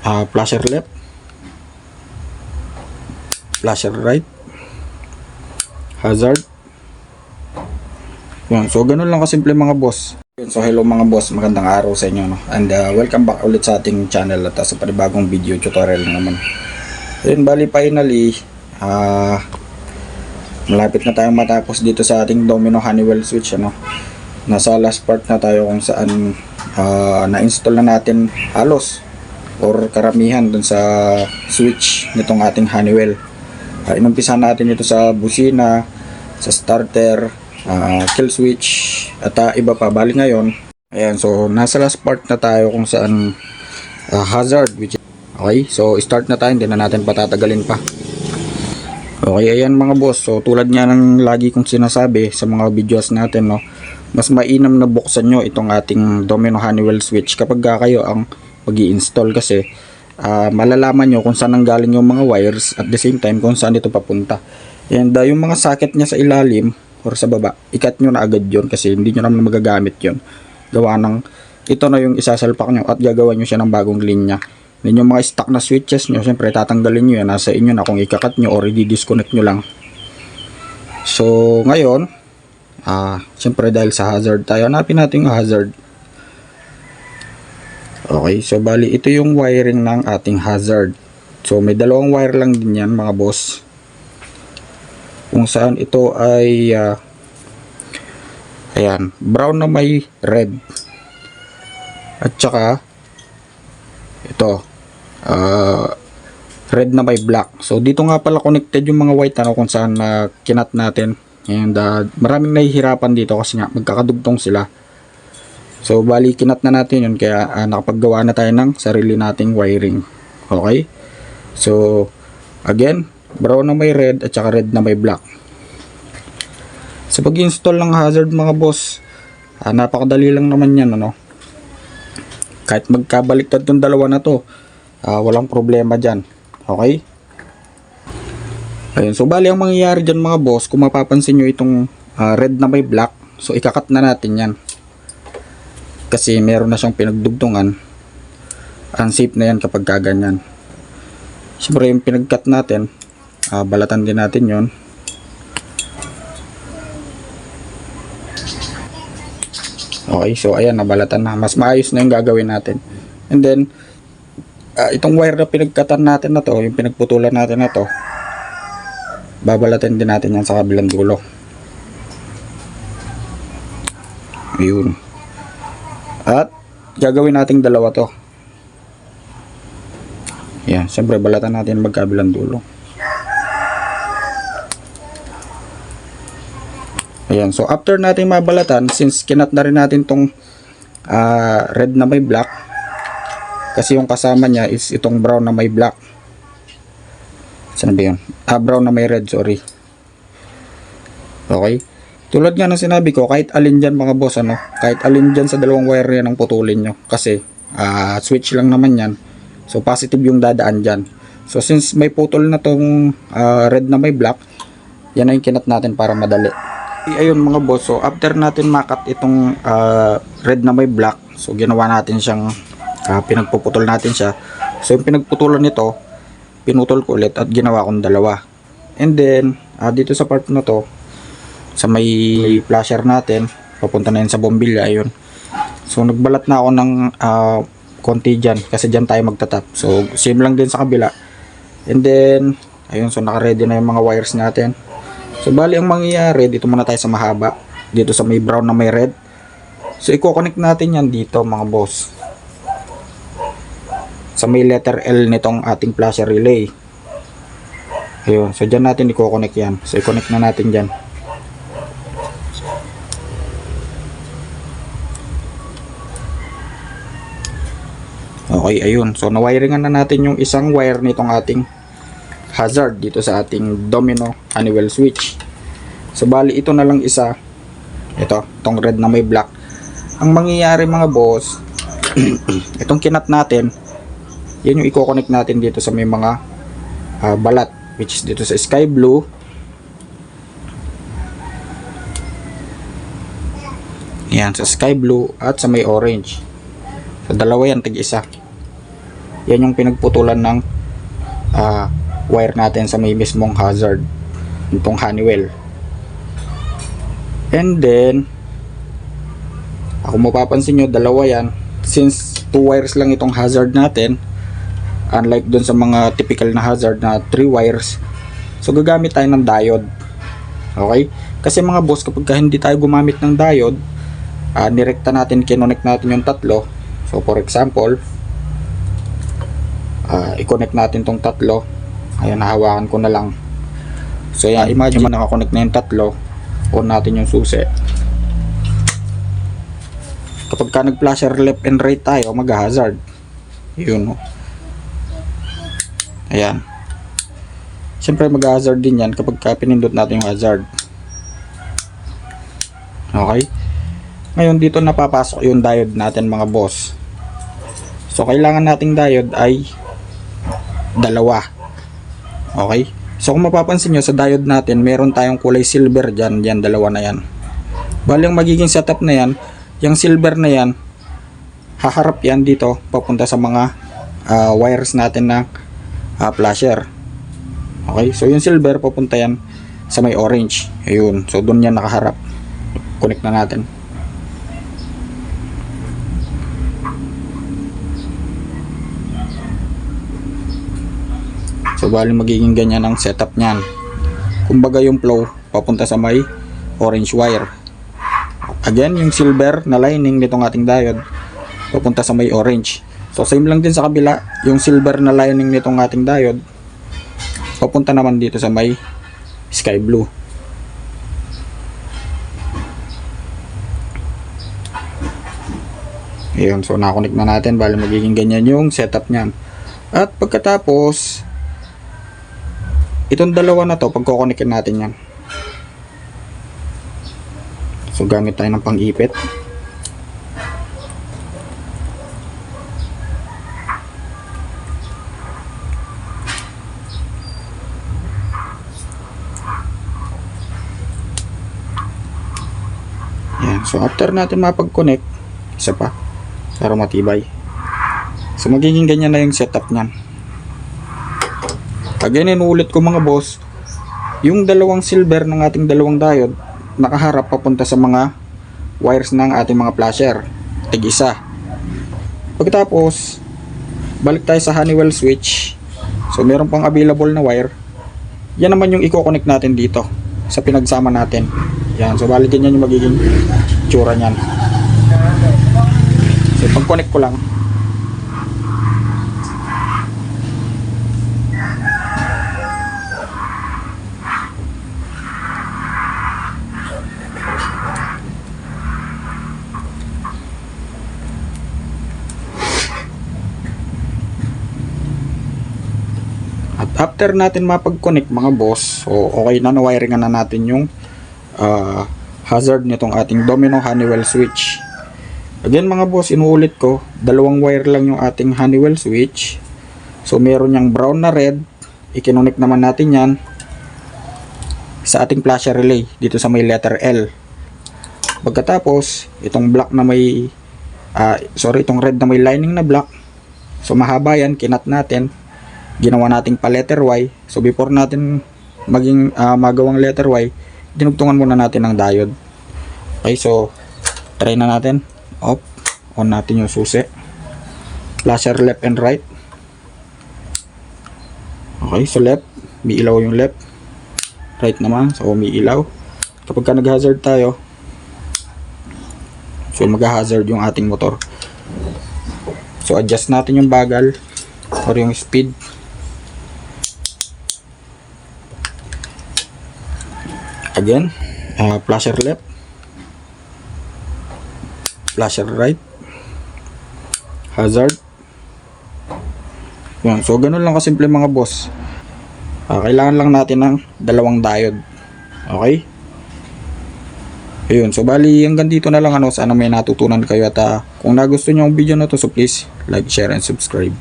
flasher left, flasher right, hazard. Yun. So ganun lang kasimple mga boss. Yun. So hello mga boss, magandang araw sa inyo, no? And welcome back ulit sa ating channel at sa panibagong video tutorial naman. Yun, bali finally malapit na tayong matapos dito sa ating Domino Honeywell switch, ano. Nasa last part na tayo kung saan na-install na natin halos or karamihan dun sa switch nitong ating Honeywell. Inumpisa natin ito sa busina, sa starter, kill switch at iba pa. Bali ngayon, ayan, so nasa last part na tayo kung saan hazard, which okay, so start na tayo, hindi na natin patatagalin pa. Okay, ayan mga boss, so tulad nga ng lagi kong sinasabi sa mga videos natin, no, mas mainam na buksan nyo itong ating Domino Honeywell switch kapag kayo ang mag-i-install, kasi malalaman nyo kung saan nanggaling yung mga wires at the same time kung saan ito papunta. And yung mga socket niya sa ilalim or sa baba, ikat nyo na agad yun kasi hindi nyo naman magagamit yun. Gawa ng ito na yung isasalpak nyo at gagawa nyo siya ng bagong linya. Then yung mga stock na switches nyo, siyempre tatanggalin nyo yan, nasa inyo na kung ikakat nyo or i-disconnect nyo lang. So ngayon, siyempre dahil sa hazard tayo, hanapin natin yung hazard. Okay, so bali ito yung wiring ng ating hazard. So may dalawang wire lang din yan mga boss, kung saan ito ay ayan, brown na may red at saka ito red na may black. So dito nga pala connected yung mga white, ano, kung saan kinat natin. And maraming nahihirapan dito kasi nga magkakadugtong sila. So bali kinat na natin yun, kaya nakapaggawa na tayo ng sarili nating wiring. Okay, so again, brown na may red at saka red na may black. Sa pag-install ng hazard mga boss, napakadali lang naman yan, ano. Kahit magkabaliktad tong dalawa na to, walang problema dyan. Okay, ayun, so bali ang mangyayari dyan mga boss, kung mapapansin nyo itong red na may black, so ikakat na natin yan kasi meron na siyang pinagdugtungan. Unsafe na yan kapag kaganyan. Siyempre yung pinagkat natin, balatan din natin yon. Okay, so ayan, nabalatan na. Mas maayos na yung gagawin natin. And then itong wire na pinagkatan natin na to, yung pinagputulan natin na to, babalatan din natin yan sa kabilang dulo. Ayun. At gagawin nating dalawa to. Yan, siyempre balatan natin magkabilang dulo. Ayan, so after natin mabalatan, since kinat na rin natin tong red na may black, kasi yung kasama niya is itong brown na may black. Saan ba yun? Brown na may red, sorry. Okay, tulad nga ng sinabi ko, kahit alin dyan mga boss, ano, kahit alin dyan sa dalawang wire yan ang putulin nyo, kasi switch lang naman yan. So positive yung dadaan dyan. So since may putol na tong red na may black, yan na yung kinat natin para madali. Ayun mga boss, so after natin makat itong red na may black, so ginawa natin siyang pinagpuputol natin siya. So yung pinagputulan nito, pinutol ko ulit at ginawa kong dalawa. And then dito sa part na to, sa may flasher natin, papunta na yun sa bombilya. Ayun, so nagbalat na ako ng konti dyan kasi dyan tayo magtatap. So same lang din sa kabila. And then ayun, so naka-ready na yung mga wires natin. So bali ang mangyayari, dito muna tayo sa mahaba, dito sa may brown na may red. So i-connect natin yan dito mga boss, sa may letter L nitong ating flasher relay. Ayun, so dyan natin i-connect yan. So i-connect na natin dyan. Okay, ayun, so nawiringan na natin yung isang wire nitong ating hazard dito sa ating Domino Honeywell switch. So bali ito na lang isa, itong red na may black. Ang mangyayari mga boss, itong kinat natin, yan yung i-connect natin dito sa may mga balat, which is dito sa sky blue, yan sa sky blue at sa may orange. So dalawa yan, tig isa. yan yung pinagputulan ng wire natin sa may mismong hazard itong Honeywell. And then kung mapapansin nyo, dalawa yan. Since 2 wires lang itong hazard natin, unlike dun sa mga typical na hazard na 3 wires, so gagamit tayo ng diode. Okay? Kasi mga boss, kapag hindi tayo gumamit ng diode, nirekta natin, kinonect natin yung tatlo. So for example, i-connect natin tong tatlo. Ayan, nahawakan ko na lang. So yan, imagine nakakonect na yung tatlo. On natin yung susi. Kapag ka nag-flasher left and right tayo, mag-hazard. Yun, no? Ayan. Siyempre mag-hazard din yan kapag ka pinindot natin yung hazard. Okay? Ngayon dito napapasok yung diode natin mga boss. So kailangan nating diode ay dalawa. Okay? So kung mapapansin nyo sa diode natin, meron tayong kulay silver dyan. Yan, dalawa na yan. Bali ang magiging setup na yan, yung silver na yan, haharap yan dito papunta sa mga wires natin na flasher. Okay, so yung silver papunta yan sa may orange. Ayun, so doon yan nakaharap. Connect na natin. So bali magiging ganyan ang setup nyan. Kumbaga yung flow papunta sa may orange wire. Again, yung silver na lining nitong ating diode papunta sa may orange. So same lang din sa kabila, yung silver na lining nitong ating diode papunta naman dito sa may sky blue. Ayun, so nakonect na natin, bali magiging ganyan yung setup niyan. At pagkatapos itong dalawa na to, pagko-connectin natin yan. So gamit tayo ng pang-ipit. Yan. So after natin mapag-connect, isa pa para matibay. So magiging ganyan na yung setup niyan. Again, inuulit ko mga boss, yung dalawang silver ng ating dalawang diode nakaharap papunta sa mga wires ng ating mga flasher, tig-isa. Pagkatapos balik tayo sa Honeywell switch. So meron pang available na wire. Yan naman yung i-connect natin dito sa pinagsama natin. Yan, so balik ganyan yung magiging tsura nyan. So pag connect ko lang, after natin mapag-connect mga boss, so okay na, na-wiringan na natin yung hazard nitong ating Domino Honeywell switch. Again mga boss, inuulit ko, dalawang wire lang yung ating Honeywell switch. So meron yung brown na red, i-connect naman natin yan sa ating flasher relay dito sa may letter L. Pagkatapos itong black na may itong red na may lining na black, so mahaba yan, kinat natin, ginawa nating pa letter Y. So before natin magawang letter Y, dinugtungan muna natin ng diode. Okay, so try na natin. Off, on natin yung susi, flasher left and right. Okay, so left, may ilaw yung left, right naman, so may ilaw. Kapag ka nag-hazard tayo, so mag-hazard yung ating motor. So adjust natin yung bagal or yung speed. Again, flasher left, flasher right, hazard. Yan. So ganun lang kasimple mga boss. Kailangan lang natin ng dalawang diode. Okay? Ayun, so bali hanggang dito na lang, sana may natutunan kayo. At kung nagustuhan nyo ang video na to, so please like, share and subscribe.